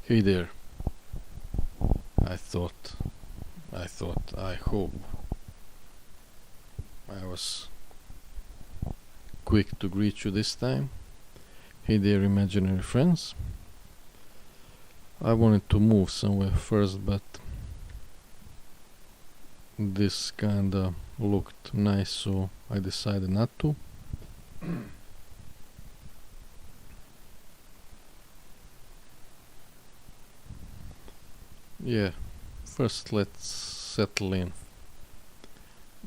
Hey there. I hope I was quick to greet you this time. Hey there, imaginary friends. I wanted to move somewhere first, but this kinda looked nice, so I decided not to. Yeah, first let's settle in.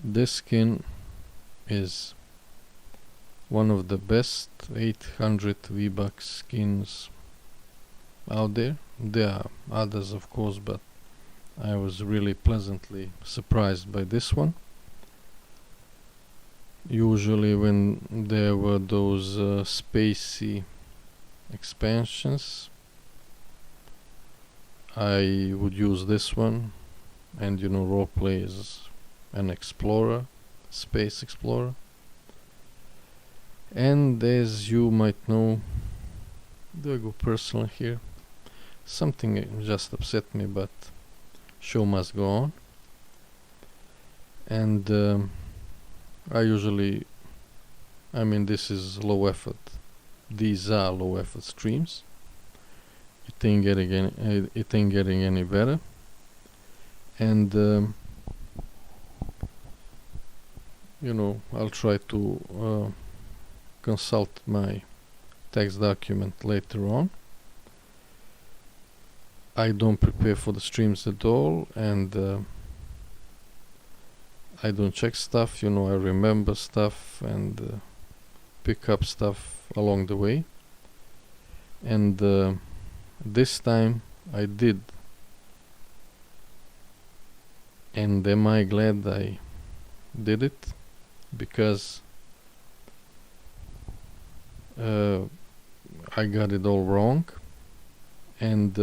This skin is one of the best 800 V-Bucks skins out there. There are others, of course, but I was really pleasantly surprised by this one. Usually when there were those spacey expansions, I would use this one and roleplay as an explorer, space explorer. And as you might know, do I go personal here? Something just upset me, but show must go on. And this is low effort. These are low effort streams. It ain't getting any better. And I'll try to consult my text document later on. I don't prepare for the streams at all, and I don't check stuff. I remember stuff and pick up stuff along the way. And this time I did. And am I glad I did it? Because I got it all wrong. And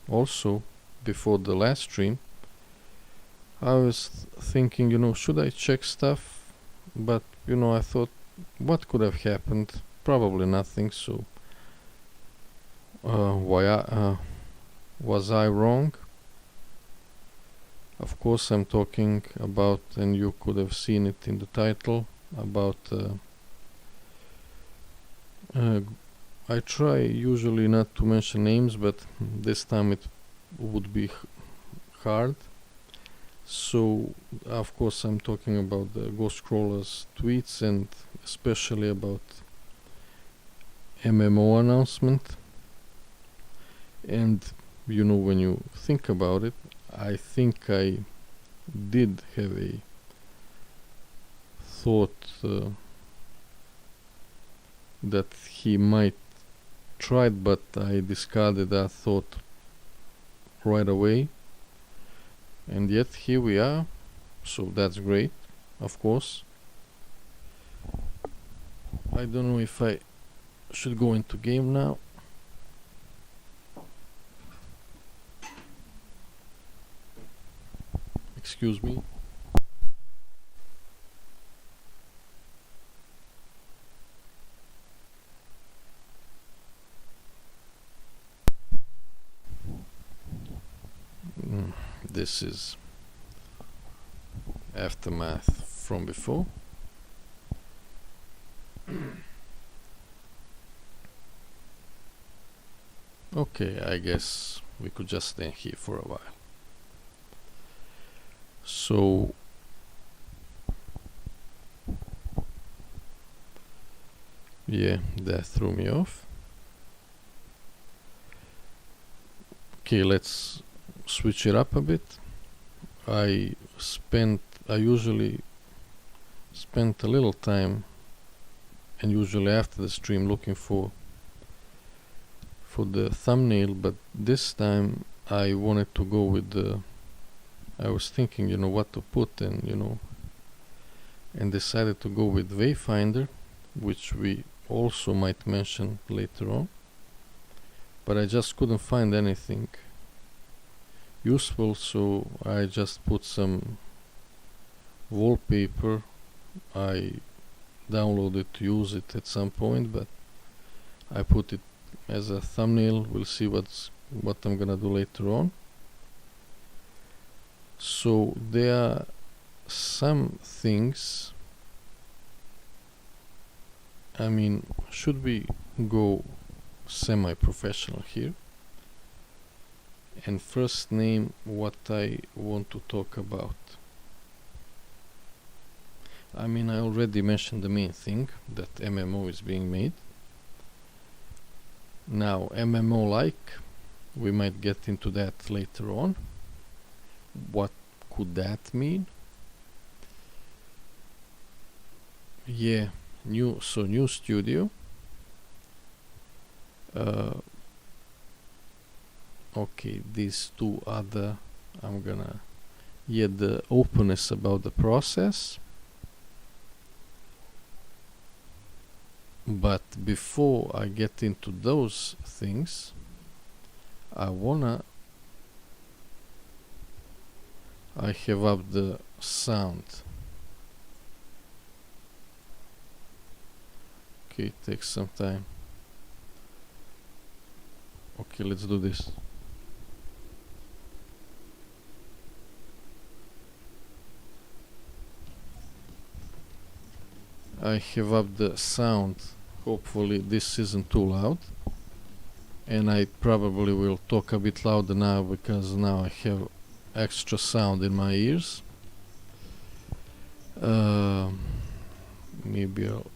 also, before the last stream, I was thinking, should I check stuff? But, I thought, what could have happened? Probably nothing, so was I wrong? Of course, I'm talking about, and you could have seen it in the title, about I try usually not to mention names, but this time it would be hard. So, of course, I'm talking about the Ghostcrawler's tweets and especially about MMO announcement. And when you think about it, I think I did have a thought that he might try it, but I discarded that thought right away. And yet here we are, so that's great, of course. I don't know if I should go into game now. Excuse me. This is aftermath from before. Okay, I guess we could just stay here for a while. So yeah, that threw me off. Okay, let's switch it up a bit. I usually spent a little time, and usually after the stream, looking for the thumbnail, but this time I wanted to go with I was thinking what to put, and and decided to go with Wayfinder, which we also might mention later on, but I just couldn't find anything useful, so I just put some wallpaper. I downloaded to use it at some point, but I put it as a thumbnail. We'll see what's what I'm gonna do later on. So there are some things, I mean, should we go semi-professional here and first name what I want to talk about. I mean, I already mentioned the main thing, that MMO is being made. Now, MMO like, we might get into that later on. What could that mean? Yeah, new studio. Okay, these two other, I'm gonna, the openness about the process. But before I get into those things, I have up the sound. Okay, it takes some time. Okay, let's do this. I have up the sound. Hopefully this isn't too loud. And I probably will talk a bit louder now because now I have extra sound in my ears. Maybe I'll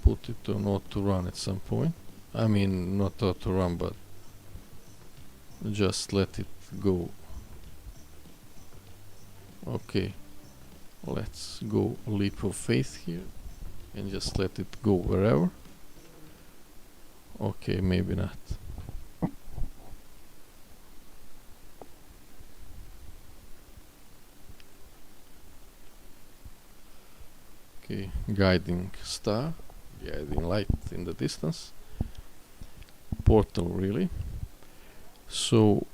put it on auto run at some point. I mean, not auto run, but just let it go. Okay, let's go leap of faith here and just let it go wherever. Okay, maybe not. Okay, guiding star, guiding light in the distance. Portal, really. So,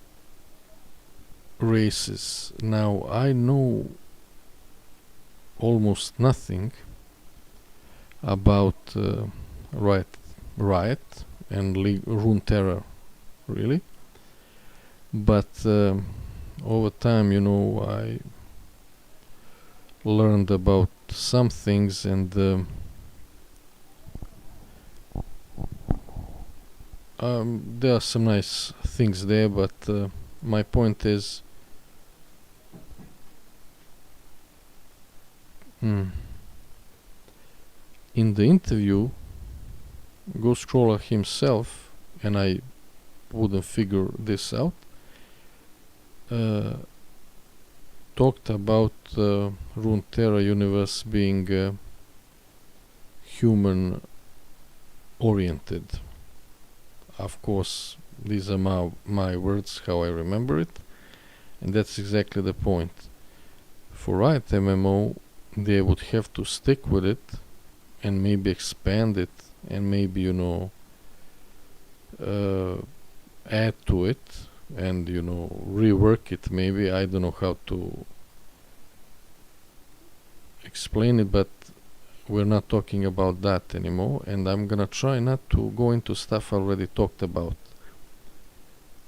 races. Now, I know almost nothing about Riot and Runeterra, really. But over time, you know, I learned about some things, and there are some nice things there, but my point is in the interview, Ghostcrawler himself, and I wouldn't figure this out, talked about Runeterra universe being human oriented. Of course, these are my words, how I remember it, and that's exactly the point. For Riot MMO, they would have to stick with it and maybe expand it and maybe, you know, add to it and, you know, rework it maybe. I don't know how to explain it, but we're not talking about that anymore, and I'm gonna try not to go into stuff I already talked about.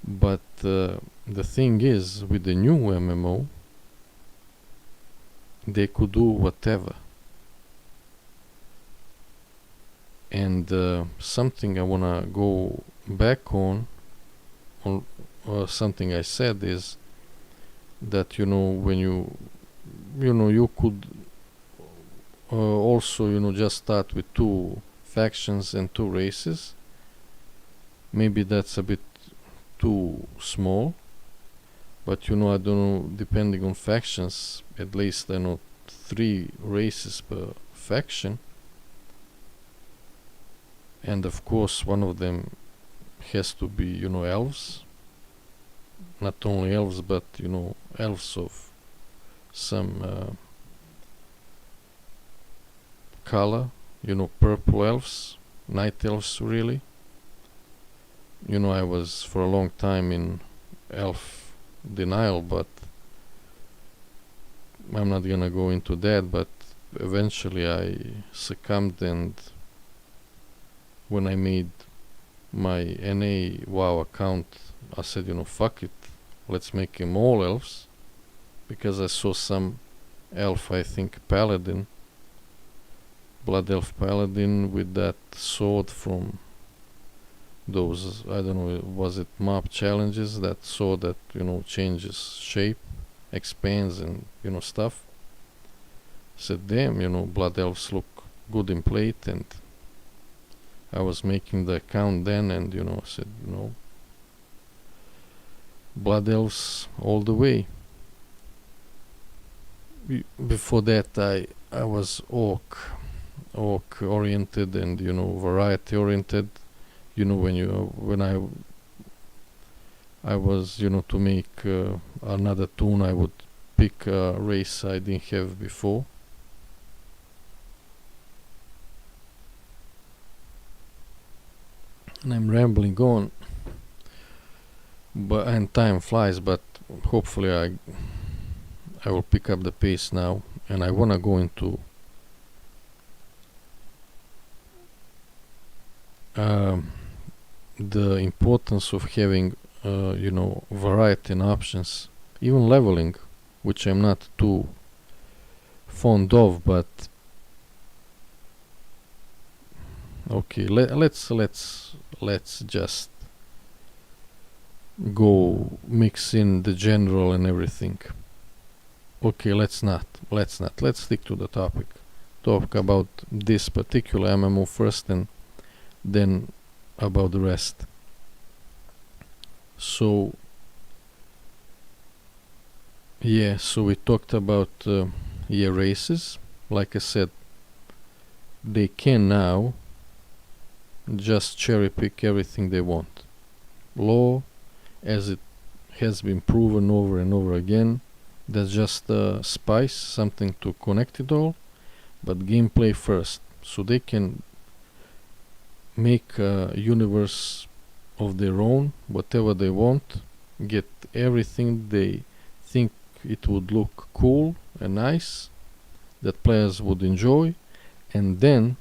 But the thing is, with the new MMO, they could do whatever. And something I wanna go back on something I said is that, you know, when you could also, you know, just start with 2 factions and 2 races. Maybe that's a bit too small, but, you know, I don't know, depending on factions, at least I know 3 races per faction, and of course one of them has to be, you know, elves. Not only elves, but, you know, elves of some color, you know, purple elves, night elves, really. You know, I was for a long time in elf denial, but I'm not gonna go into that. But eventually I succumbed, and when I made my NA WoW account, I said, you know, fuck it, let's make him all elves, because I saw some elf, I think paladin, blood elf paladin with that sword from those, I don't know, was it map challenges, that sword that, you know, changes shape, expands and, you know, stuff. Said, damn, you know, blood elves look good in plate. And I was making the account then, and, you know, I said, you know, blood elves all the way. Before that I was orc oriented and, you know, variety oriented. You know, when I was, you know, to make another toon, I would pick a race I didn't have before. And I'm rambling on, and time flies, but hopefully I will pick up the pace now, and I wanna go into the importance of having you know, variety and options, even leveling, which I'm not too fond of, but okay, let's just go mix in the general and everything. Okay, let's stick to the topic. Talk about this particular MMO first, and then about the rest. So yeah, so we talked about races. Like I said, they can now just cherry pick everything they want. Law, as it has been proven over and over again, that's just a spice, something to connect it all, but gameplay first. So they can make a universe of their own, whatever they want, get everything they think it would look cool and nice, that players would enjoy, and then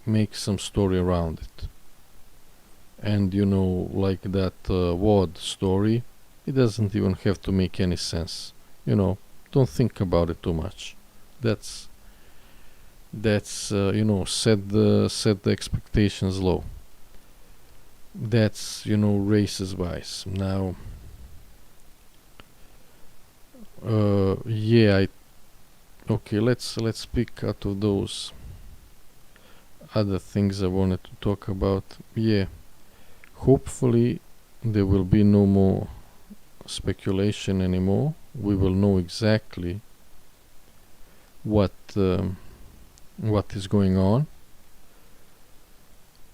make some story around it. And, you know, like that WoD story, it doesn't even have to make any sense. You know, don't think about it too much. That's you know, set the expectations low. That's, you know, races wise. Now yeah, okay, let's pick out of those other things I wanted to talk about. Yeah, hopefully there will be no more speculation anymore. We will know exactly what is going on.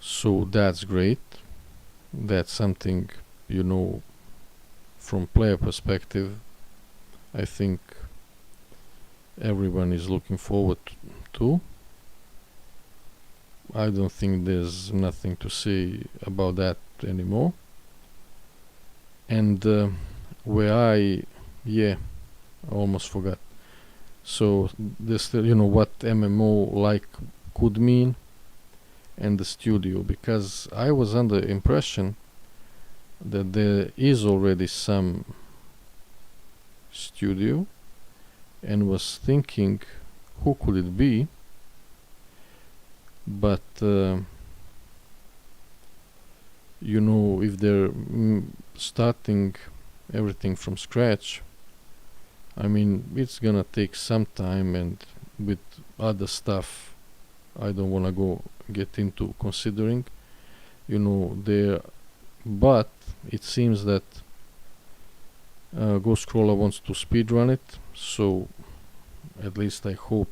So that's great. That's something, you know, from player perspective, I think everyone is looking forward to. I don't think there's nothing to say about that anymore. And where I almost forgot. So there's still, you know, what MMO like could mean, and the studio, because I was under the impression that there is already some studio, and was thinking who could it be, but you know, if they're starting everything from scratch, I mean, it's gonna take some time, and with other stuff I don't wanna get into considering, you know, there. But it seems that Ghostcrawler wants to speedrun it, so at least I hope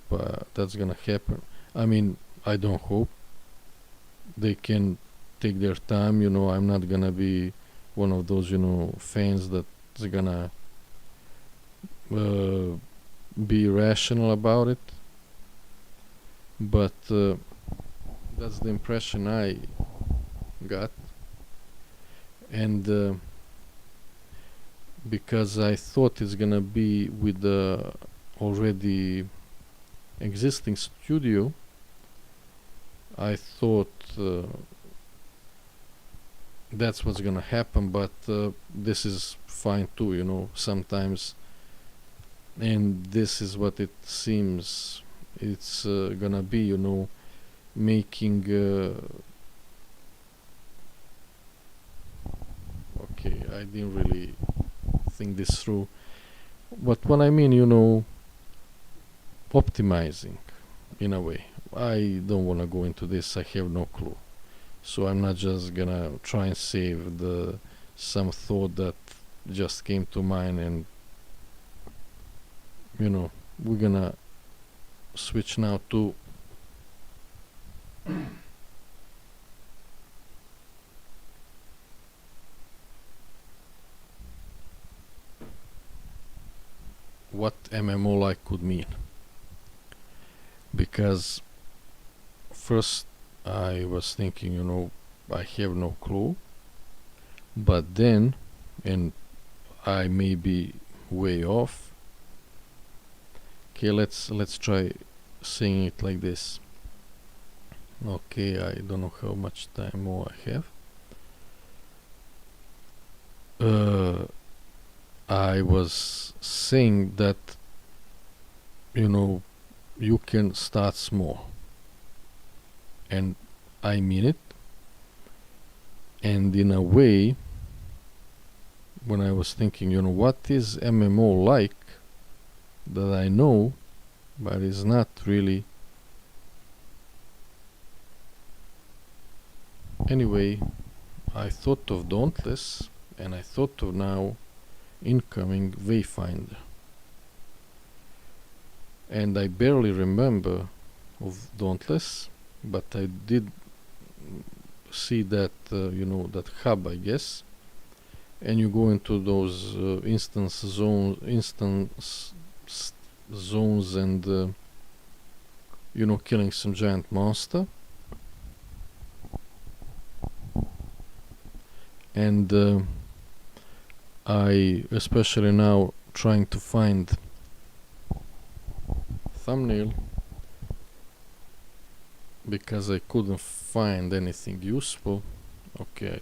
that's gonna happen. I mean, I don't hope. They can take their time, you know. I'm not gonna be one of those, you know, fans that's gonna be rational about it. But that's the impression I got. And because I thought it's gonna be with the already existing studio, I thought that's what's gonna happen. But this is fine too, you know, sometimes. And this is what it seems it's gonna be, you know, making okay, I didn't really think this through, but what I mean, you know, optimizing in a way. I don't want to go into this, I have no clue, so I'm not just gonna try and save the some thought that just came to mind. And you know, we're gonna switch now to what MMO like could mean, because first I was thinking, you know, I have no clue, but then, and I may be way off. Okay, let's try saying it like this. Okay, I don't know how much time more I have. I was saying that, you know, you can start small, and I mean it. And in a way, when I was thinking, you know, what is MMO like that I know, but is not really. Anyway, I thought of Dauntless, and I thought of now incoming Wayfinder. And I barely remember of Dauntless, but I did see that, you know, that hub, I guess. And you go into those instance zones and, you know, killing some giant monster. And I especially now trying to find thumbnail because I couldn't find anything useful. Okay,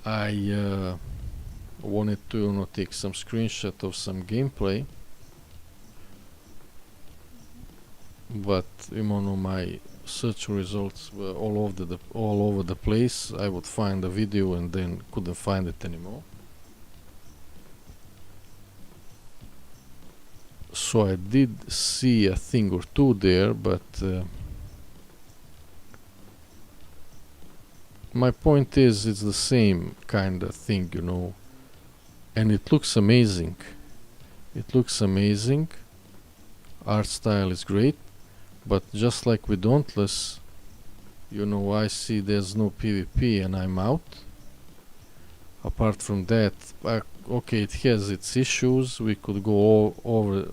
I wanted to, you know, take some screenshot of some gameplay, but you know, my search results were all over the place. I would find a video and then couldn't find it anymore. So I did see a thing or two there, but my point is, it's the same kind of thing, you know, and it looks amazing. It looks amazing. Art style is great, but just like with Dauntless, you know, I see there's no PvP and I'm out. Apart from that, okay, it has its issues. We could go all over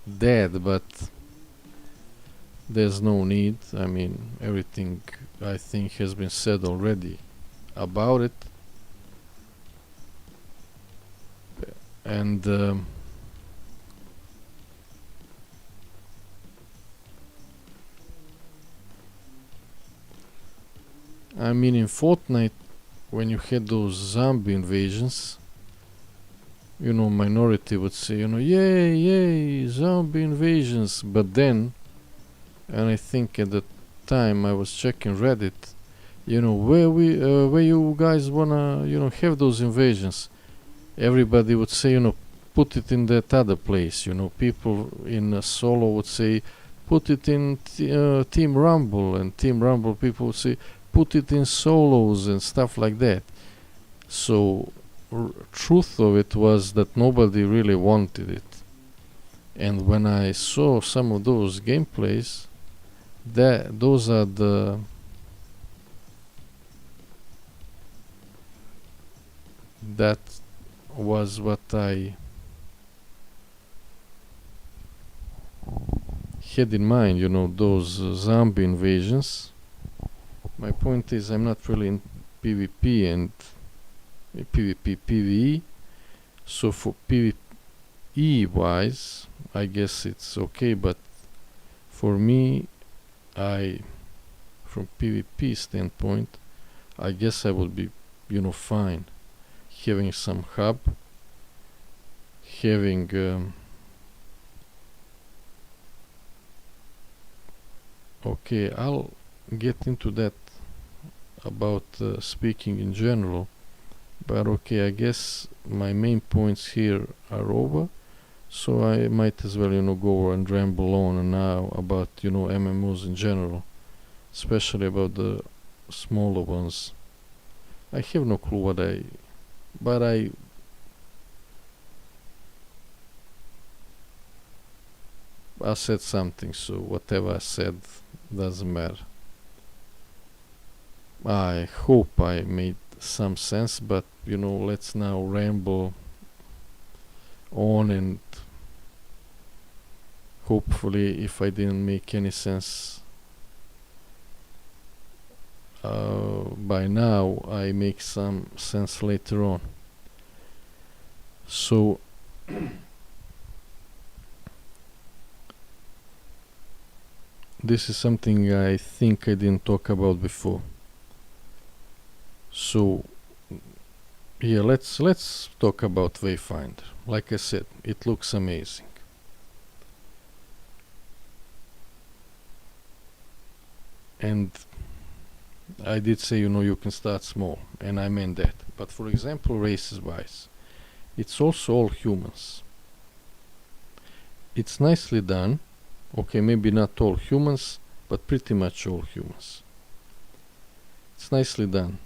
that, but there's no need. I mean, everything I think has been said already about it. And I mean, in Fortnite, when you had those zombie invasions, you know, minority would say, you know, yay, yay, zombie invasions. But then, and I think at the time I was checking Reddit, you know, where you guys wanna, you know, have those invasions? Everybody would say, you know, put it in that other place. You know, people in solo would say, put it in Team Rumble, and Team Rumble people would say, put it in solos and stuff like that. So truth of it was that nobody really wanted it. And when I saw some of those gameplays, those are that was what I had in mind, you know, those zombie invasions. My point is, I'm not really in PvP and PvP PvE, so for PvE wise I guess it's okay, but for me, from PvP standpoint, I guess I would be, fine having some hub, having okay, I'll get into that about speaking in general, but okay, I guess my main points here are over, so I might as well, go and ramble on now about, MMOs in general, especially about the smaller ones. I have no clue but I said something, so whatever I said doesn't matter. I hope I made some sense, but let's now ramble on, and hopefully, if I didn't make any sense by now, I make some sense later on. So this is something I think I didn't talk about before. So yeah, let's talk about Wayfinder. Like I said, it looks amazing. And I did say, you can start small, and I meant that. But for example, races wise, it's also all humans. It's nicely done. Okay, maybe not all humans, but pretty much all humans. It's nicely done.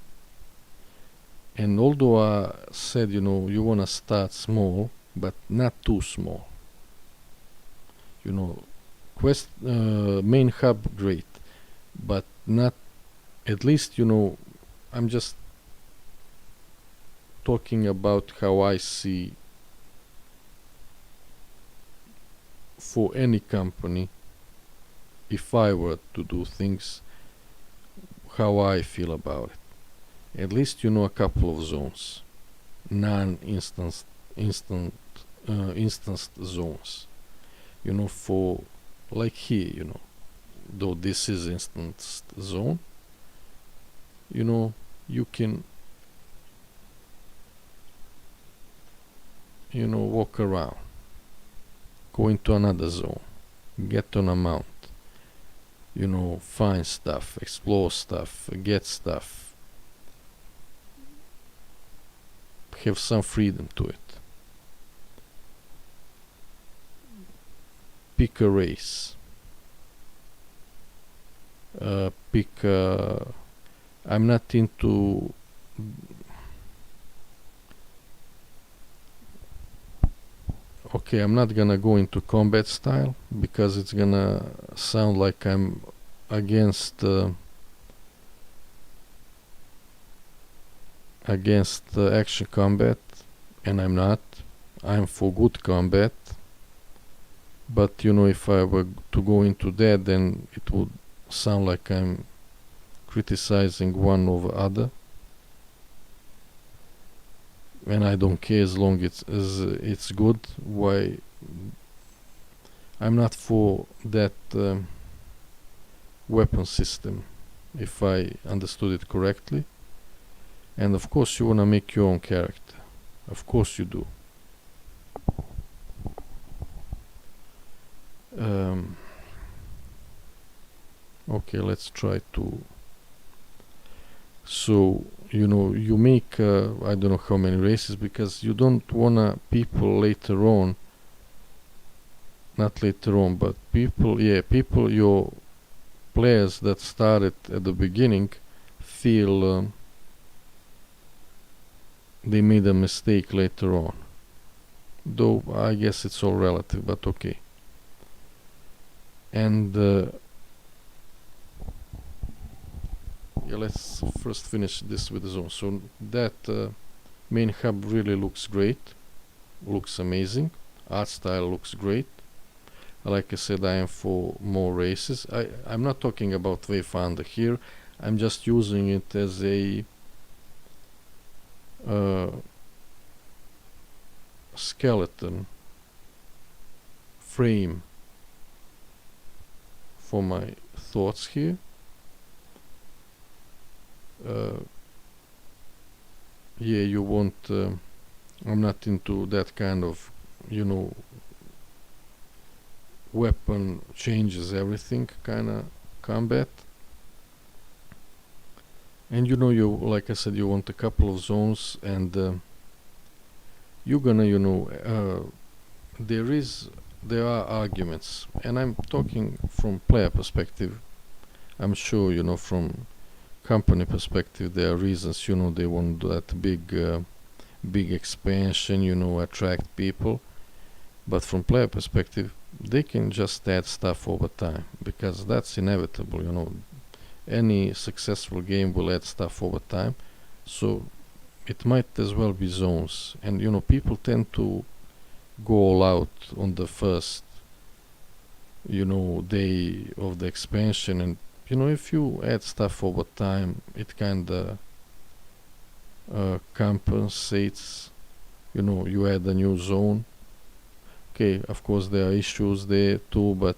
And although I said, you wanna start small, but not too small. Quest main hub, great, but not, at least, I'm just talking about how I see for any company, if I were to do things, how I feel about it. At least, a couple of zones, non-instanced instanced zones, for like here, though this is instanced zone, you can walk around, go into another zone, get on a mount, find stuff, explore stuff, get stuff, have some freedom to it. Pick a race, I'm not into okay, I'm not gonna go into combat style because it's gonna sound like I'm against action combat, and I'm not. I'm for good combat, but if I were to go into that, then it would sound like I'm criticizing one over other, and I don't care as long as it's good. Why? I'm not for that weapon system, if I understood it correctly. And of course you wanna make your own character. Of course you do. Okay, let's try to. So you make I don't know how many races, because you don't wanna people later on, not later on, but people, your players that started at the beginning feel they made a mistake later on. Though I guess it's all relative, but okay. And let's first finish this with the zone. So that main hub really looks great, looks amazing. Art style looks great. Like I said, I am for more races. I'm not talking about Wayfinder here. I'm just using it as a skeleton frame for my thoughts here. Yeah, you won't I'm not into that kind of, you know, weapon changes everything kind of combat. And you know, you, like I said, you want a couple of zones, and you're gonna, you know, there are arguments, and I'm talking from player perspective. I'm sure, you know, from company perspective, there are reasons, you know, they want that big expansion, you know, attract people. But from player perspective, they can just add stuff over time, because that's inevitable, you know. Any successful game will add stuff over time, so it might as well be zones. And you know, people tend to go all out on the first, you know, day of the expansion, and you know, if you add stuff over time, it kinda compensates. You know, you add a new zone. Okay, of course there are issues there too, but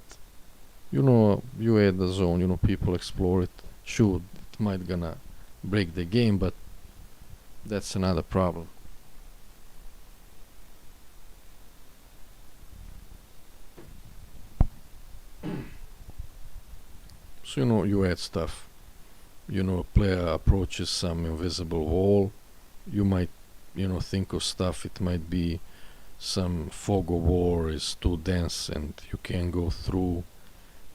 you know, you add the zone, you know, people explore it. Sure, it might gonna break the game, but that's another problem. So, you know, you add stuff. You know, a player approaches some invisible wall. You might, you know, think of stuff. It might be some fog of war is too dense and you can't go through,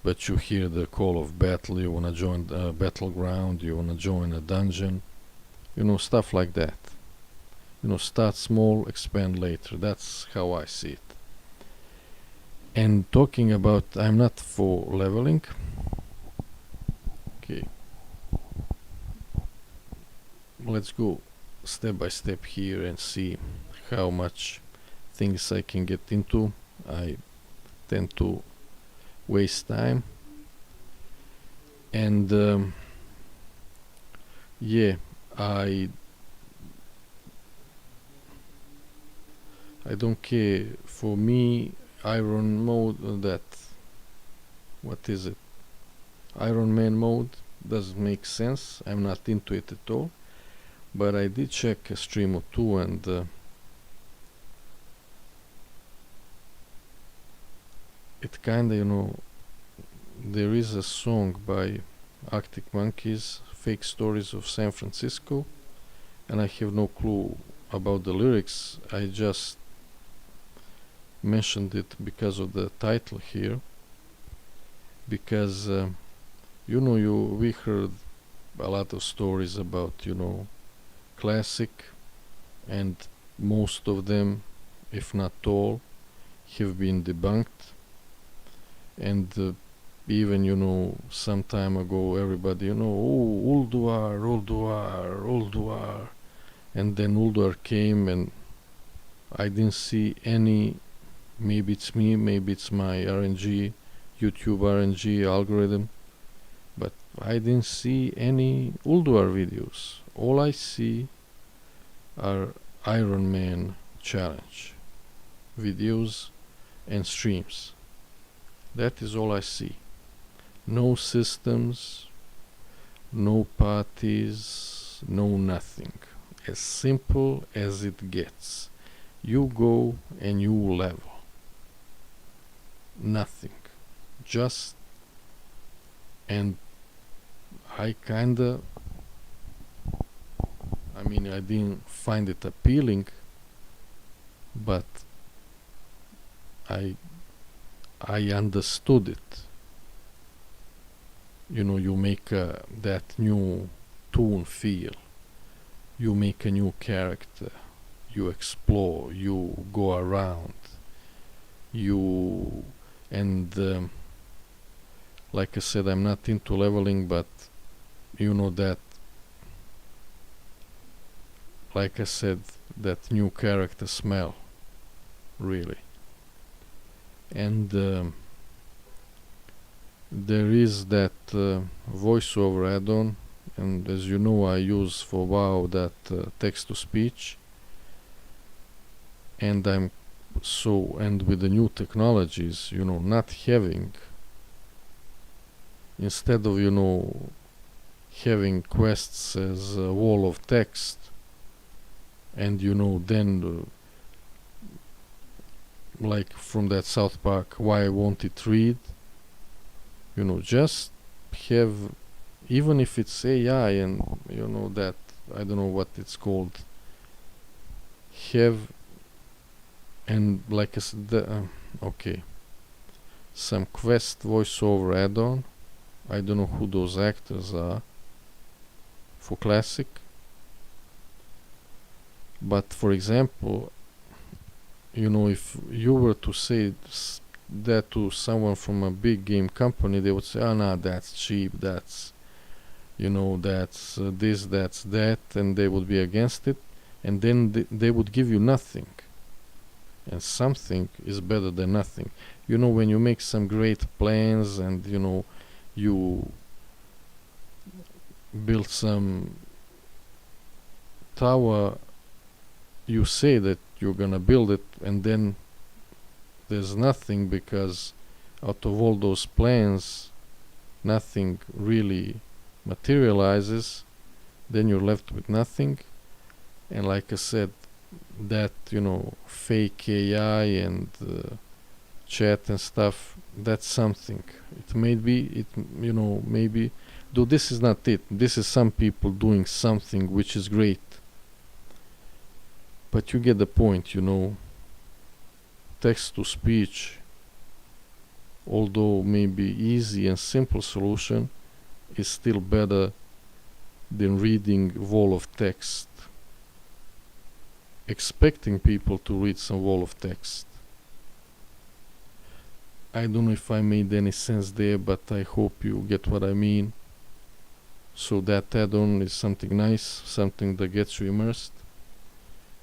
but you hear the call of battle. You wanna join the battleground. You wanna join a dungeon. You know, stuff like that. You know, start small, expand later. That's how I see it. And talking about, I'm not for leveling. Okay, let's go step by step here and see how much things I can get into. I tend to waste time, and yeah, I don't care. For me, Iron mode, that, what is it? Iron Man mode doesn't make sense. I'm not into it at all. But I did check a stream or two, and it kinda, you know, there is a song by Arctic Monkeys, Fake Stories of San Francisco, and I have no clue about the lyrics. I just mentioned it because of the title here, because you know, we heard a lot of stories about, you know, classic, and most of them, if not all, have been debunked. And even, you know, some time ago, everybody, you know, oh, Ulduar, Ulduar, Ulduar, and then Ulduar came, and I didn't see any. Maybe it's me, maybe it's my RNG, YouTube RNG algorithm, but I didn't see any Ulduar videos. All I see are Iron Man challenge videos and streams. That is all I see. No systems, no parties, no nothing. As simple as it gets. You go and you level. Nothing. Just, and I kinda, I mean, I didn't find it appealing, but I understood it. You know, you make that new tune feel. You make a new character. You explore. You go around. You, and like I said, I'm not into leveling, but you know that, like I said, that new character smell, really. And there is that voiceover add-on, and as you know, I use for WoW that text to speech, and So, and with the new technologies, not having, instead of, having quests as a wall of text, and then like from that South Park, why won't it read? Just have, even if it's AI and that, I don't know what it's called, have, and like I said, okay, some quest voiceover add-on. I don't know who those actors are for Classic, but for example, if you were to say that to someone from a big game company, they would say, oh no, that's cheap, that's that's this, that's that, and they would be against it, and then they would give you nothing, and something is better than nothing. When you make some great plans and you build some tower, you say that you're gonna build it, and then there's nothing, because out of all those plans nothing really materializes. Then you're left with nothing. And like I said, that fake AI and chat and stuff, that's something. It may be, maybe, though this is not it. This is some people doing something which is great, but you get the point. Text to speech, although maybe easy and simple solution, is still better than reading wall of text, expecting people to read some wall of text. I don't know if I made any sense there, but I hope you get what I mean. So that add-on is something nice, something that gets you immersed.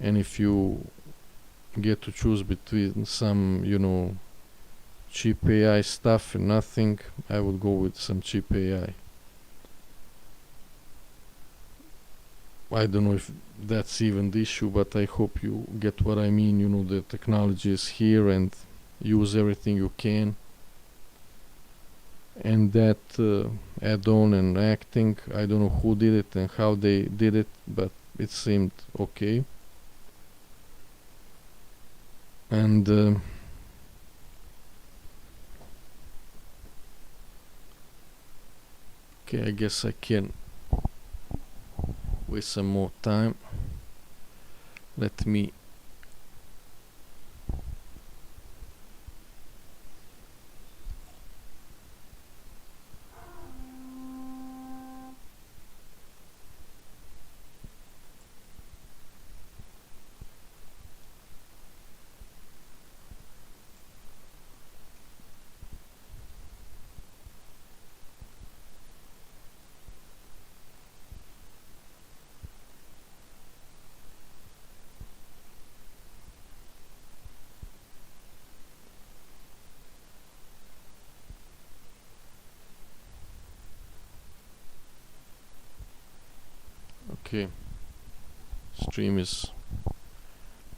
And if you get to choose between some, cheap AI stuff and nothing, I would go with some cheap AI. I don't know if that's even the issue, but I hope you get what I mean. The technology is here, and use everything you can. And that add-on and acting, I don't know who did it and how they did it, but it seemed okay. And okay, I guess I can waste some more time. Let me okay, stream is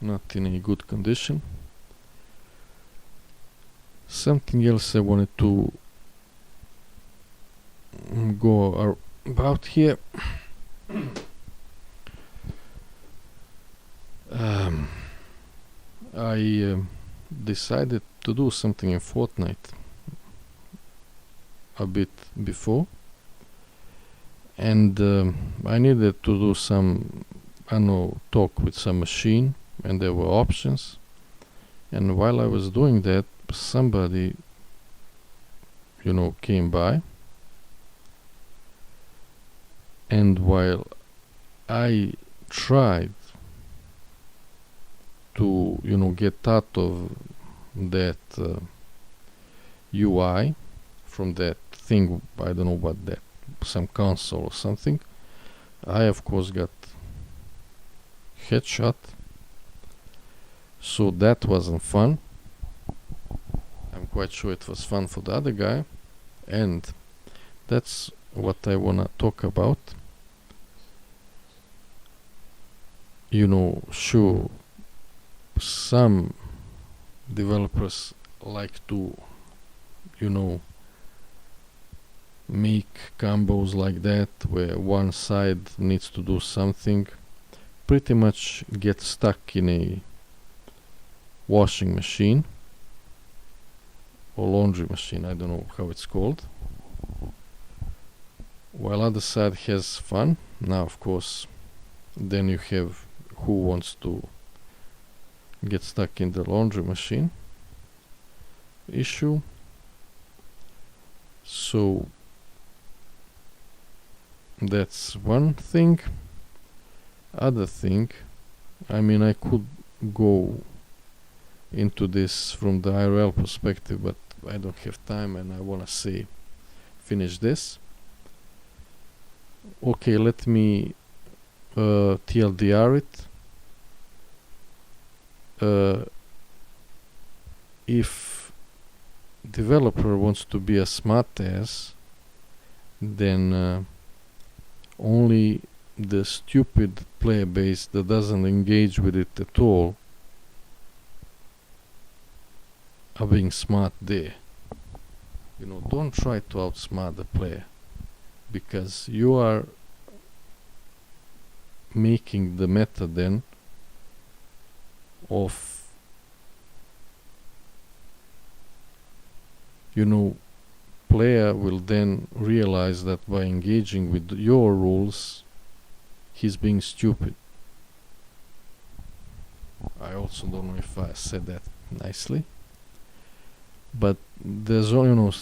not in a good condition. Something else I wanted to go about here. I decided to do something in Fortnite a bit before, and I needed to do some, talk with some machine, and there were options. And while I was doing that, somebody came by, and while I tried to get out of that UI from that thing, I don't know what that, some console or something, I of course got headshot. So that wasn't fun. I'm quite sure it was fun for the other guy, and that's what I wanna talk about. Sure, some developers like to, you know, make combos like that where one side needs to do something, pretty much get stuck in a washing machine or laundry machine, I don't know how it's called, while other side has fun. Now of course then you have who wants to get stuck in the laundry machine issue. So that's one thing. Other thing, I mean, I could go into this from the IRL perspective, but I don't have time and I wanna finish this. Okay, let me TLDR it. If developer wants to be a smartass, then only the stupid player base that doesn't engage with it at all are being smart there. You know, don't try to outsmart the player, because you are making the meta then of, you know, player will then realize that by engaging with your rules he's being stupid. I also don't know if I said that nicely, but there's, you know,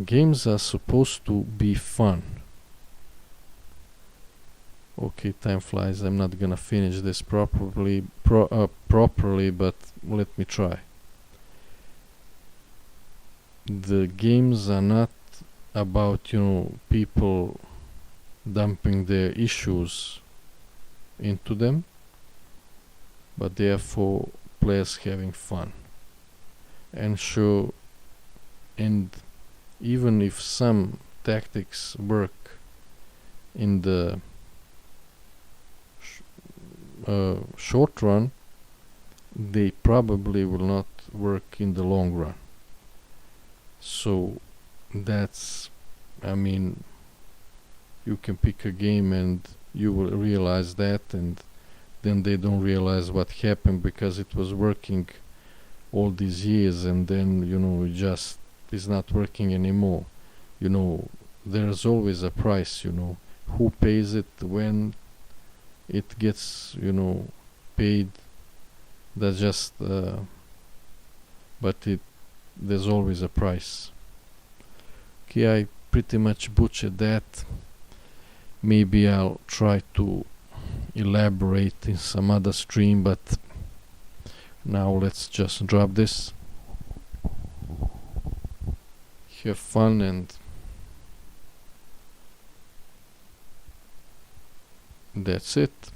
games are supposed to be fun. Okay, time flies. I'm not gonna finish this properly, but let me try. The games are not about, you know, people dumping their issues into them, but they are for players having fun. And sure, and even if some tactics work in the short run, they probably will not work in the long run. So that's, I mean, you can pick a game and you will realize that, and then they don't realize what happened because it was working all these years, and then, you know, it just is not working anymore. You know, there's always a price, you know, who pays it, when it gets, you know, paid. That's just but there's always a price. Okay, I pretty much butchered that. Maybe I'll try to elaborate in some other stream, but now let's just drop this. Have fun, and that's it.